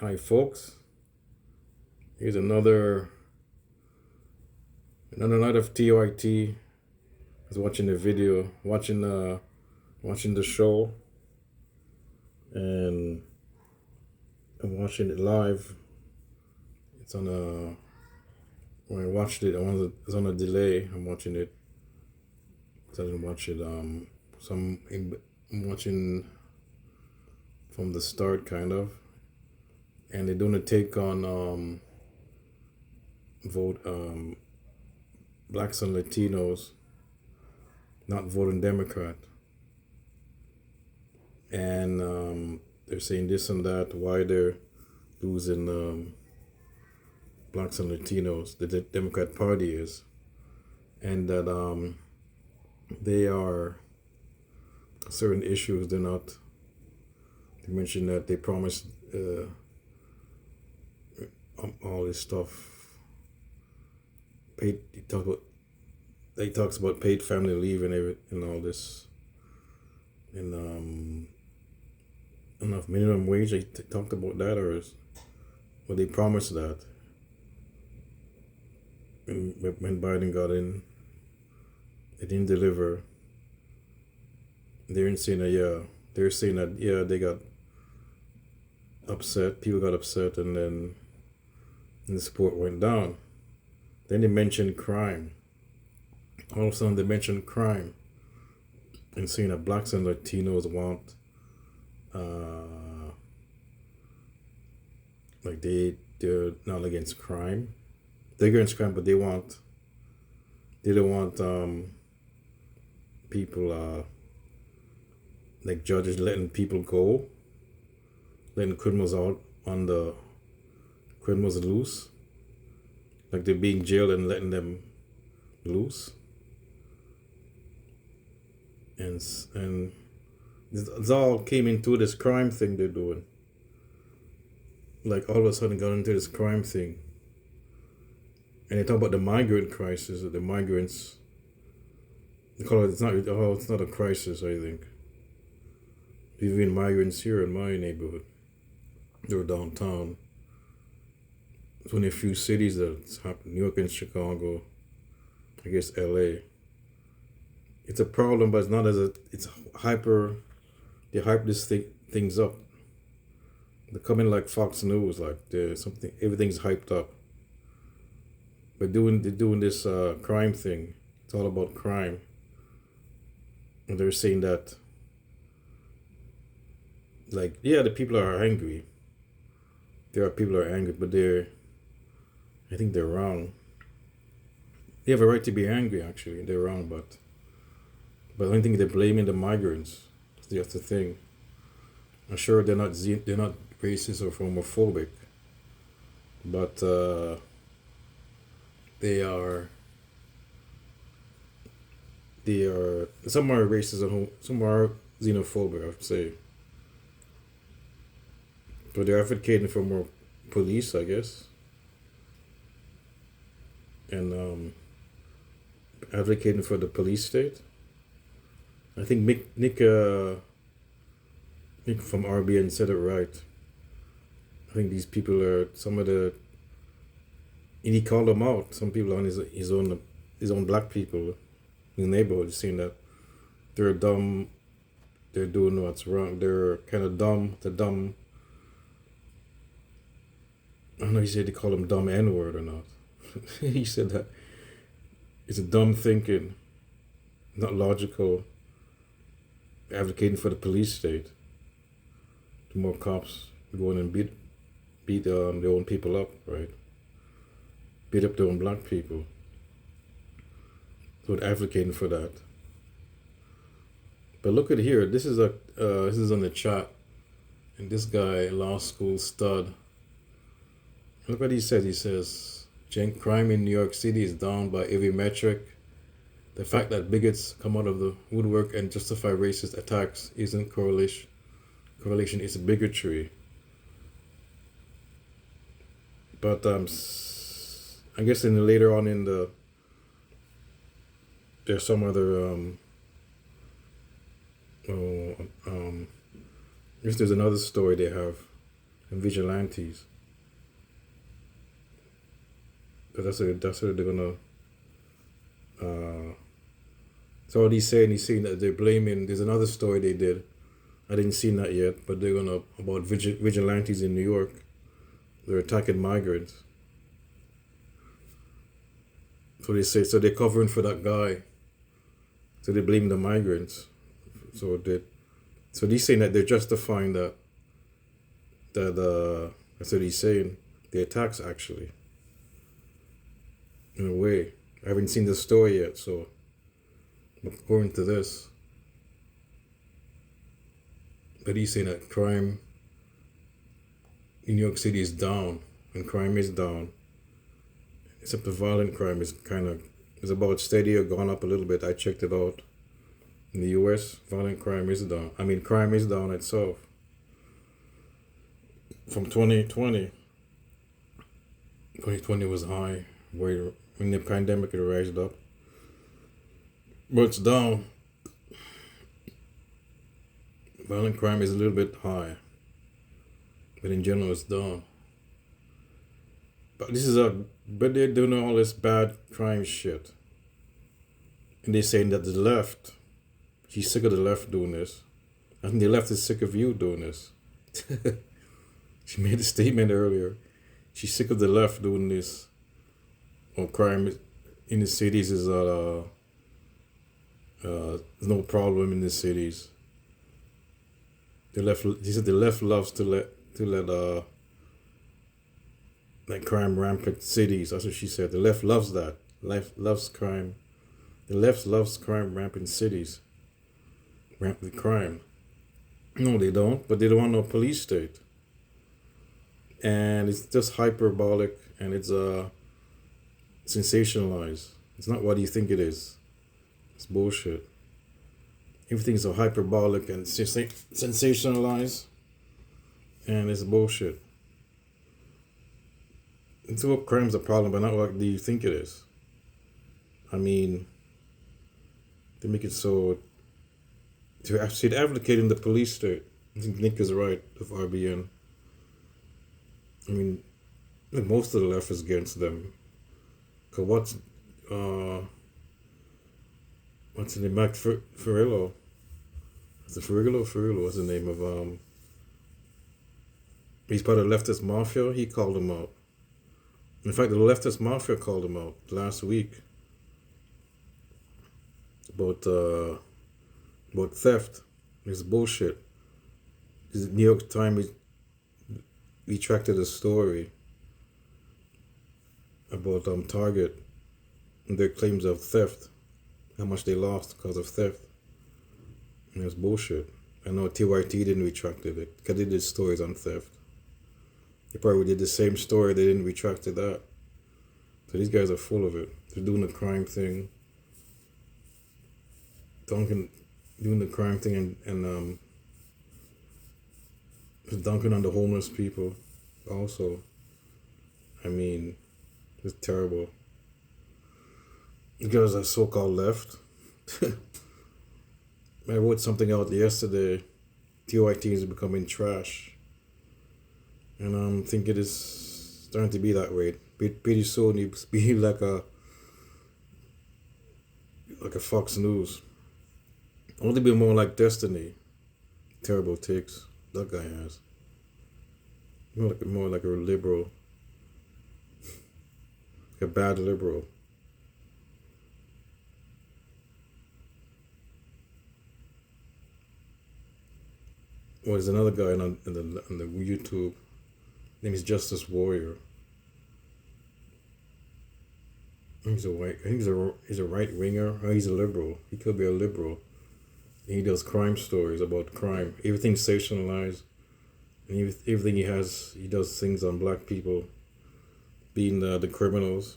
Hi folks, here's another night of TYT. I was watching the video, watching the show, and I'm watching it live. It's on a when I watched it, it's on a delay. I'm watching it. I didn't watch it. I'm watching from the start, kind of, and they're doing a take on vote blacks and Latinos not voting Democrat, and they're saying this and that, why they're losing blacks and Latinos, the Democrat Party is, and that they are certain issues they're not. They mentioned that they promised all this stuff. Paid. They talks about paid family leave and all this, and I don't know if minimum wage. They talked about that, but they promised that. And when Biden got in, they didn't deliver. They're saying that they're saying that they got upset. People got upset, and then the support went down. Then they mentioned crime. All of a sudden, they mentioned crime, and saying that blacks and Latinos want, like they're not against crime. They're against crime, but they don't want people like judges letting people go, letting criminals out on the criminals loose, like they're being jailed and letting them loose. And this all came into this crime thing they're doing. Like all of a sudden got into this crime thing. And they talk about the migrant crisis, the migrants. They call it, it's not a crisis, I think. Even migrants here in my neighborhood. They're downtown. There's only a few cities that's happened. New York and Chicago. I guess LA. It's a problem, but it's not it's hyper. They hype things up. They're coming like Fox News, like there's something. Everything's hyped up. But they're doing this crime thing. It's all about crime, and they're saying that, like, the people are angry. There are people who are angry, but I think they're wrong. They have a right to be angry. Actually, they're wrong, but I don't think they're blaming the migrants. That's the thing. I'm sure they're not racist or homophobic, but they are. Some are racist and some are xenophobic, I would say. But they're advocating for more police, I guess, and advocating for the police state. I think Nick from RBN said it right. I think these people are and he called them out. Some people on his own black people in the neighborhood saying that they're dumb, they're doing what's wrong, they're kind of dumb. The dumb. I don't know. He said they call him dumb N-word or not. He said that it's a dumb thinking, not logical. Advocating for the police state. The more cops go in and beat their own people up, right? Beat up their own black people. So they're advocating for that. But look at here. This is on the chat, and this guy, law school stud. Look what he says. He says, "Cenk, crime in New York City is down by every metric. The fact that bigots come out of the woodwork and justify racist attacks isn't correlation. Correlation is bigotry." But I guess later on there's some other I guess there's another story they have and vigilantes. But that's what they're gonna. So what he's saying that they're blaming. There's another story they did. I didn't see that yet, but they're gonna about vigilantes in New York. They're attacking migrants. So they say, so they're covering for that guy. So they blame the migrants. So they're saying that they're justifying that's what he's saying. The attacks actually. In a way. I haven't seen the story yet, so according to this. But he's saying that crime in New York City is down, and crime is down. Except the violent crime is about steady or gone up a little bit. I checked it out. In the US, violent crime is down. I mean, crime is down itself. From 2020. 2020 was high, where in the pandemic it raised up. But it's down. Violent crime is a little bit high. But in general it's down. But they're doing all this bad crime shit. And they're saying that the left, she's sick of the left doing this. I think the left is sick of you doing this. She made a statement earlier. She's sick of the left doing this. Crime in the cities is no problem in the cities. She said the left loves to let like crime rampant cities. That's what she said. The left loves that. Left loves crime. The left loves crime rampant cities. Rampant crime. No, they don't. But they don't want no police state. And it's just hyperbolic and it's sensationalized. It's not what you think it is. It's bullshit. Everything's so hyperbolic and sensationalized. And it's bullshit. It's what crime's a problem, but not what do you think it is. I mean, they make it so to actually advocating the police state. I think Nick is right of RBN. I mean, most of the left is against them. Cause what's the name? Mac Ferrillo. Is it Ferrillo? What's the name of he's part of the leftist mafia. He called him out. In fact, the leftist mafia called him out last week about theft. It's bullshit. The New York Times retracted a story about Target and their claims of theft, how much they lost because of theft. And it's bullshit. I know TYT didn't retract it because they did stories on theft. They probably did the same story, they didn't retract that. So these guys are full of it. They're doing the crime thing. Doing the crime thing and dunking on the homeless people also. I mean, it's terrible. The guys are so-called left. I wrote something out yesterday. TYT is becoming trash. And I'm thinking it's starting to be that way. Pretty soon it's be like a Fox News. I want to be more like Destiny. Terrible takes that guy has. More like a liberal. A bad liberal. Well, there's another guy on the YouTube. His name is Justice Warrior. He's a right winger. Or he's a liberal. He could be a liberal. And he does crime stories about crime. Everything's sensationalized. And everything he does things on black people being the criminals.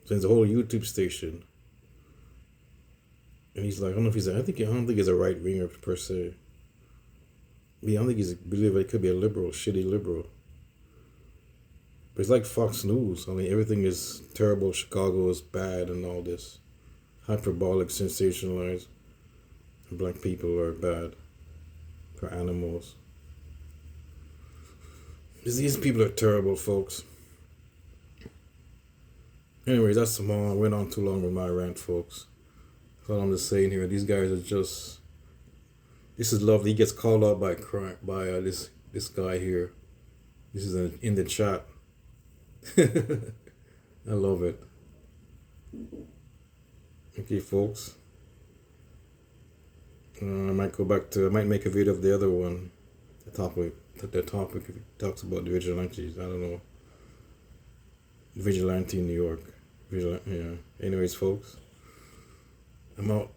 So there's a whole YouTube station. And he's like, I don't think he's a right winger per se. I don't think believe it could be a liberal, shitty liberal. But it's like Fox News. I mean, everything is terrible. Chicago is bad and all this. Hyperbolic, sensationalized. Black people are bad. For animals. These people are terrible, folks. Anyways, that's small. I went on too long with my rant, folks. That's all I'm just saying here. These guys are just. This is lovely. He gets called out by this guy here. This is in the chat. I love it. Okay, folks. I might go back to. I might make a video of the other one. The topic talks about the vigilantes. I don't know. Vigilante in New York. Yeah. Anyways, folks. I'm out.